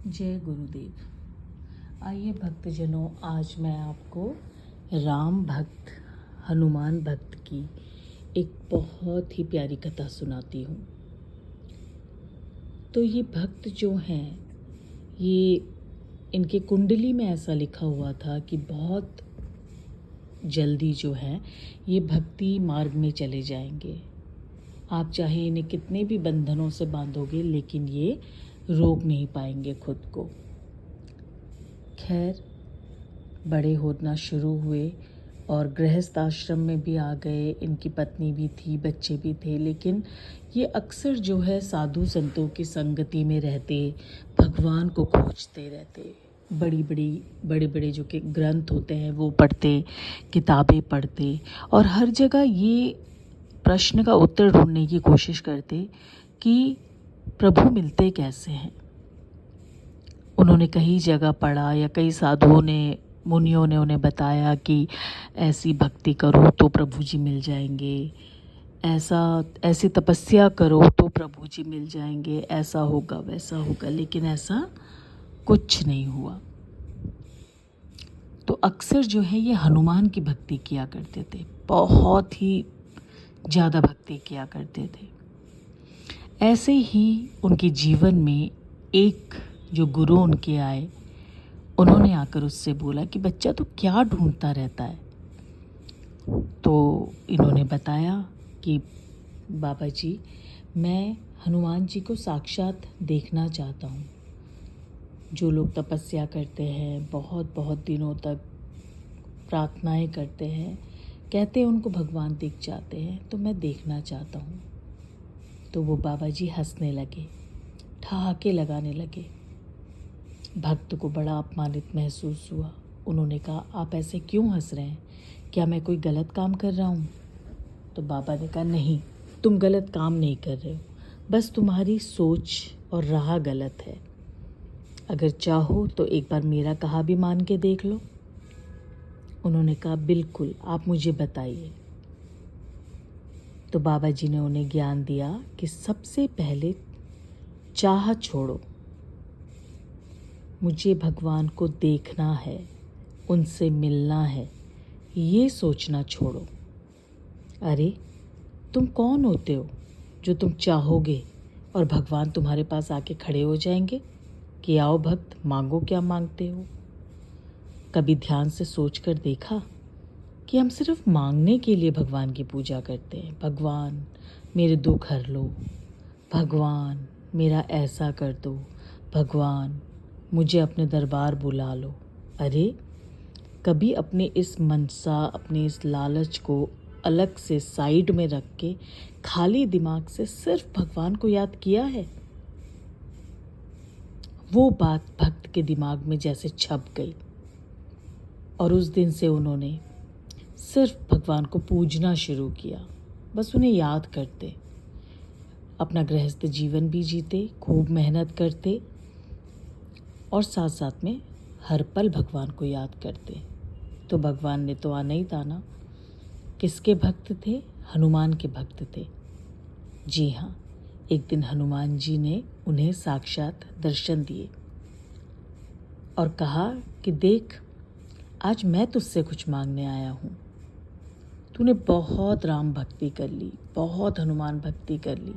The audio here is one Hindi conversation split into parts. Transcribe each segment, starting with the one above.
जय गुरुदेव। आइए भक्तजनों, आज मैं आपको राम भक्त हनुमान भक्त की एक बहुत ही प्यारी कथा सुनाती हूँ। तो ये भक्त जो हैं, ये इनके कुंडली में ऐसा लिखा हुआ था कि बहुत जल्दी जो है ये भक्ति मार्ग में चले जाएंगे। आप चाहे इन्हें कितने भी बंधनों से बांधोगे, लेकिन ये रोक नहीं पाएंगे खुद को। खैर, बड़े होना शुरू हुए और गृहस्थ आश्रम में भी आ गए। इनकी पत्नी भी थी, बच्चे भी थे, लेकिन ये अक्सर जो है साधु संतों की संगति में रहते, भगवान को खोजते रहते। बड़े बड़े जो कि ग्रंथ होते हैं वो पढ़ते, किताबें पढ़ते, और हर जगह ये प्रश्न का उत्तर ढूंढने की कोशिश करते कि प्रभु मिलते कैसे हैं। उन्होंने कई जगह पढ़ा या कई साधुओं ने, मुनियों ने उन्हें बताया कि ऐसी भक्ति करो तो प्रभु जी मिल जाएंगे, ऐसी तपस्या करो तो प्रभु जी मिल जाएंगे, ऐसा होगा वैसा होगा, लेकिन ऐसा कुछ नहीं हुआ। तो अक्सर जो है ये हनुमान की भक्ति किया करते थे, बहुत ही ज़्यादा भक्ति किया करते थे। ऐसे ही उनके जीवन में एक जो गुरु उनके आए, उन्होंने आकर उससे बोला कि बच्चा तो क्या ढूंढता रहता है। तो इन्होंने बताया कि बाबा जी, मैं हनुमान जी को साक्षात देखना चाहता हूँ। जो लोग तपस्या करते हैं, बहुत बहुत दिनों तक प्रार्थनाएं करते हैं, कहते हैं उनको भगवान दिख जाते हैं, तो मैं देखना चाहता हूँ। तो वो बाबा जी हंसने लगे, ठहाके लगाने लगे। भक्त को बड़ा अपमानित महसूस हुआ। उन्होंने कहा, आप ऐसे क्यों हंस रहे हैं? क्या मैं कोई गलत काम कर रहा हूँ? तो बाबा ने कहा, नहीं, तुम गलत काम नहीं कर रहे हो, बस तुम्हारी सोच और राह गलत है। अगर चाहो तो एक बार मेरा कहा भी मान के देख लो। उन्होंने कहा, बिल्कुल, आप मुझे बताइए। तो बाबा जी ने उन्हें ज्ञान दिया कि सबसे पहले चाह छोड़ो। मुझे भगवान को देखना है, उनसे मिलना है, ये सोचना छोड़ो। अरे, तुम कौन होते हो जो तुम चाहोगे और भगवान तुम्हारे पास आके खड़े हो जाएंगे कि आओ भक्त, मांगो क्या मांगते हो। कभी ध्यान से सोच कर देखा कि हम सिर्फ मांगने के लिए भगवान की पूजा करते हैं। भगवान मेरे दुख हर लो, भगवान मेरा ऐसा कर दो, भगवान मुझे अपने दरबार बुला लो। अरे, कभी अपने इस मनसा, अपने इस लालच को अलग से साइड में रख के खाली दिमाग से सिर्फ भगवान को याद किया है? वो बात भक्त के दिमाग में जैसे छप गई और उस दिन से उन्होंने सिर्फ भगवान को पूजना शुरू किया। बस उन्हें याद करते, अपना गृहस्थ जीवन भी जीते, खूब मेहनत करते और साथ साथ में हर पल भगवान को याद करते। तो भगवान ने तो आना ही था ना। किसके भक्त थे? हनुमान के भक्त थे। जी हाँ, एक दिन हनुमान जी ने उन्हें साक्षात दर्शन दिए और कहा कि देख, आज मैं तुझसे कुछ मांगने आया हूँ। तूने बहुत राम भक्ति कर ली, बहुत हनुमान भक्ति कर ली,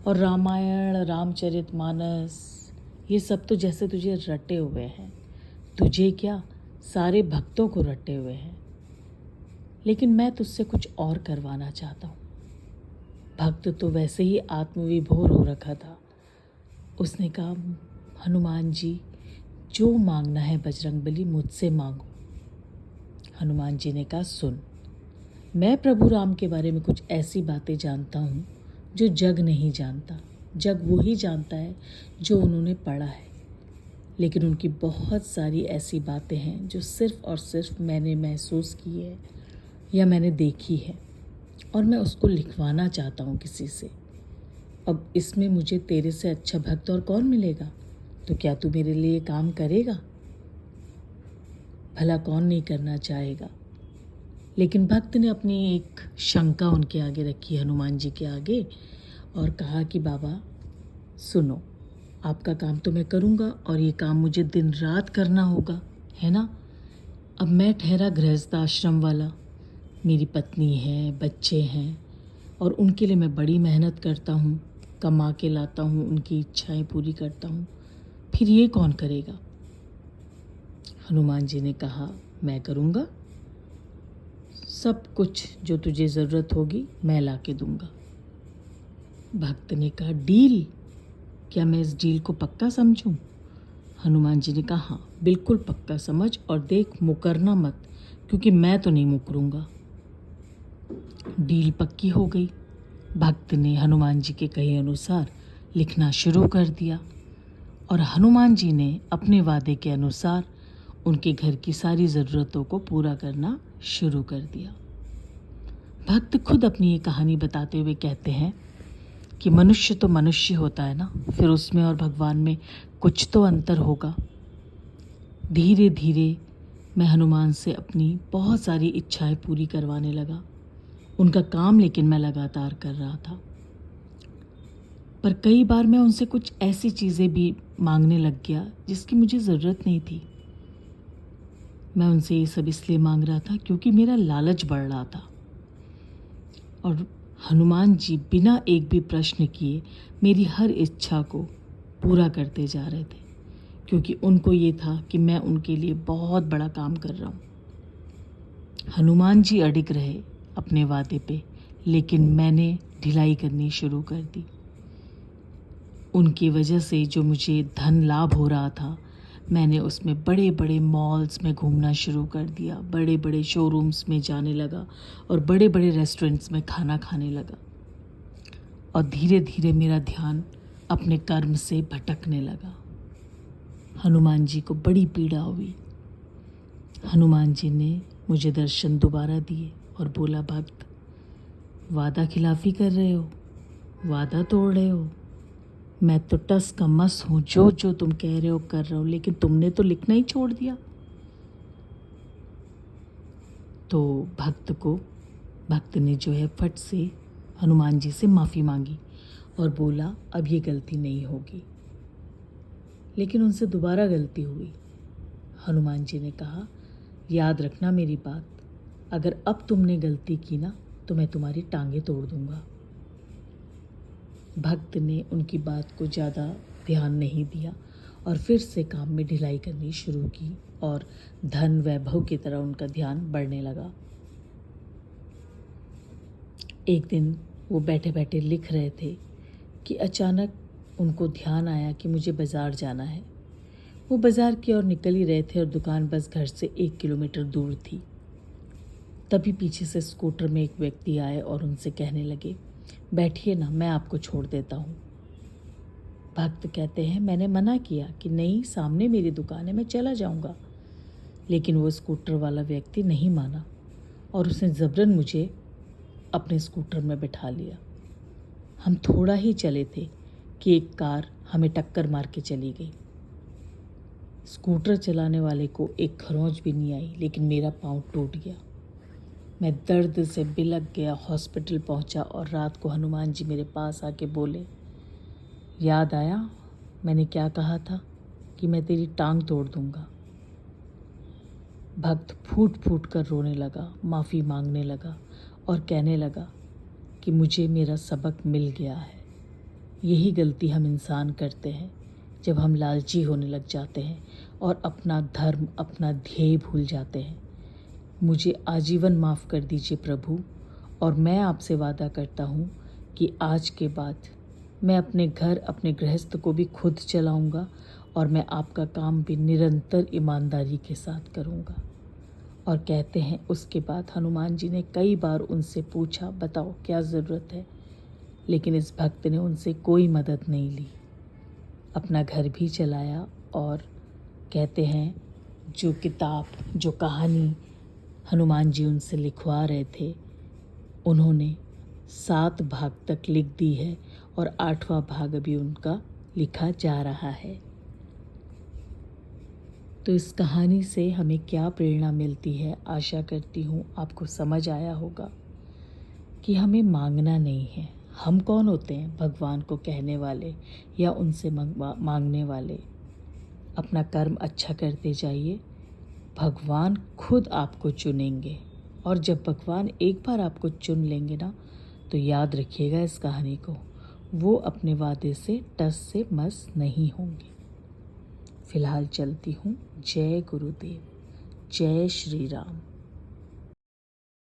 और रामायण, रामचरितमानस, ये सब तो जैसे तुझे रटे हुए हैं। तुझे क्या, सारे भक्तों को रटे हुए हैं। लेकिन मैं तुझसे कुछ और करवाना चाहता हूँ। भक्त तो वैसे ही आत्मविभोर हो रखा था। उसने कहा, हनुमान जी, जो मांगना है बजरंगबली, मुझसे मांगो। हनुमान जी ने कहा, सुन, मैं प्रभु राम के बारे में कुछ ऐसी बातें जानता हूँ जो जग नहीं जानता। जग वो ही जानता है जो उन्होंने पढ़ा है, लेकिन उनकी बहुत सारी ऐसी बातें हैं जो सिर्फ और सिर्फ मैंने महसूस की है या मैंने देखी है, और मैं उसको लिखवाना चाहता हूँ किसी से। अब इसमें मुझे तेरे से अच्छा भक्त और कौन मिलेगा? तो क्या तू मेरे लिए काम करेगा? भला कौन नहीं करना चाहेगा। लेकिन भक्त ने अपनी एक शंका उनके आगे रखी, हनुमान जी के आगे, और कहा कि बाबा सुनो, आपका काम तो मैं करूँगा और ये काम मुझे दिन रात करना होगा, है ना। अब मैं ठहरा गृहस्थ आश्रम वाला, मेरी पत्नी है, बच्चे हैं और उनके लिए मैं बड़ी मेहनत करता हूँ, कमा के लाता हूँ, उनकी इच्छाएं पूरी करता हूँ, फिर ये कौन करेगा। हनुमान जी ने कहा, मैं करूँगा, सब कुछ जो तुझे ज़रूरत होगी मैं ला के दूँगा। भक्त ने कहा, डील, क्या मैं इस डील को पक्का समझूं? हनुमान जी ने कहा, हाँ बिल्कुल पक्का समझ और देख, मुकरना मत, क्योंकि मैं तो नहीं मुकरूंगा। डील पक्की हो गई। भक्त ने हनुमान जी के कहे अनुसार लिखना शुरू कर दिया और हनुमान जी ने अपने वादे के अनुसार उनके घर की सारी ज़रूरतों को पूरा करना शुरू कर दिया। भक्त खुद अपनी ये कहानी बताते हुए कहते हैं कि मनुष्य तो मनुष्य होता है ना, फिर उसमें और भगवान में कुछ तो अंतर होगा। धीरे धीरे मैं हनुमान से अपनी बहुत सारी इच्छाएं पूरी करवाने लगा। उनका काम लेकिन मैं लगातार कर रहा था, पर कई बार मैं उनसे कुछ ऐसी चीज़ें भी मांगने लग गया जिसकी मुझे ज़रूरत नहीं थी। मैं उनसे ये सब इसलिए मांग रहा था क्योंकि मेरा लालच बढ़ रहा था और हनुमान जी बिना एक भी प्रश्न किए मेरी हर इच्छा को पूरा करते जा रहे थे, क्योंकि उनको ये था कि मैं उनके लिए बहुत बड़ा काम कर रहा हूँ। हनुमान जी अडिग रहे अपने वादे पे, लेकिन मैंने ढिलाई करनी शुरू कर दी। उनकी वजह से जो मुझे धन लाभ हो रहा था, मैंने उसमें बड़े बड़े मॉल्स में घूमना शुरू कर दिया, बड़े बड़े शोरूम्स में जाने लगा और बड़े बड़े रेस्टोरेंट्स में खाना खाने लगा और धीरे धीरे मेरा ध्यान अपने कर्म से भटकने लगा। हनुमान जी को बड़ी पीड़ा हुई। हनुमान जी ने मुझे दर्शन दोबारा दिए और बोला, भक्त, वादा खिलाफी कर रहे हो, वादा तोड़ रहे हो। मैं तो टस का मस हूँ, जो जो तुम कह रहे हो कर रहा हूँ, लेकिन तुमने तो लिखना ही छोड़ दिया। तो भक्त ने जो है फट से हनुमान जी से माफ़ी मांगी और बोला, अब ये गलती नहीं होगी। लेकिन उनसे दोबारा गलती हुई। हनुमान जी ने कहा, याद रखना मेरी बात, अगर अब तुमने गलती की ना तो मैं तुम्हारी टांगें तोड़ दूंगा। भक्त ने उनकी बात को ज़्यादा ध्यान नहीं दिया और फिर से काम में ढिलाई करनी शुरू की और धन वैभव की तरह उनका ध्यान बढ़ने लगा। एक दिन वो बैठे बैठे लिख रहे थे कि अचानक उनको ध्यान आया कि मुझे बाज़ार जाना है। वो बाज़ार की ओर निकल ही रहे थे और दुकान बस घर से 1 किलोमीटर दूर थी। तभी पीछे से स्कूटर में एक व्यक्ति आए और उनसे कहने लगे, बैठिए ना, मैं आपको छोड़ देता हूँ। भक्त कहते हैं, मैंने मना किया कि नहीं, सामने मेरी दुकान है, मैं चला जाऊँगा। लेकिन वो स्कूटर वाला व्यक्ति नहीं माना और उसने ज़बरन मुझे अपने स्कूटर में बिठा लिया। हम थोड़ा ही चले थे कि एक कार हमें टक्कर मार के चली गई। स्कूटर चलाने वाले को एक खरोंच भी नहीं आई, लेकिन मेरा पाँव टूट गया। मैं दर्द से बिलक गया, हॉस्पिटल पहुंचा और रात को हनुमान जी मेरे पास आके बोले, याद आया मैंने क्या कहा था कि मैं तेरी टांग तोड़ दूंगा। भक्त फूट फूट कर रोने लगा, माफ़ी मांगने लगा और कहने लगा कि मुझे मेरा सबक मिल गया है। यही गलती हम इंसान करते हैं जब हम लालची होने लग जाते हैं और अपना धर्म, अपना ध्येय भूल जाते हैं। मुझे आजीवन माफ़ कर दीजिए प्रभु, और मैं आपसे वादा करता हूँ कि आज के बाद मैं अपने घर, अपने गृहस्थ को भी खुद चलाऊँगा और मैं आपका काम भी निरंतर ईमानदारी के साथ करूँगा। और कहते हैं उसके बाद हनुमान जी ने कई बार उनसे पूछा, बताओ क्या ज़रूरत है, लेकिन इस भक्त ने उनसे कोई मदद नहीं ली, अपना घर भी चलाया। और कहते हैं जो किताब, जो कहानी हनुमान जी उनसे लिखवा रहे थे, उन्होंने 7 भाग तक लिख दी है और 8वां भाग अभी उनका लिखा जा रहा है। तो इस कहानी से हमें क्या प्रेरणा मिलती है, आशा करती हूँ आपको समझ आया होगा कि हमें मांगना नहीं है, हम कौन होते हैं भगवान को कहने वाले या उनसे मांगने वाले। अपना कर्म अच्छा करते जाइए, भगवान खुद आपको चुनेंगे। और जब भगवान एक बार आपको चुन लेंगे ना, तो याद रखिएगा इस कहानी को, वो अपने वादे से टस से मस नहीं होंगे। फिलहाल चलती हूँ। जय गुरुदेव, जय श्री राम।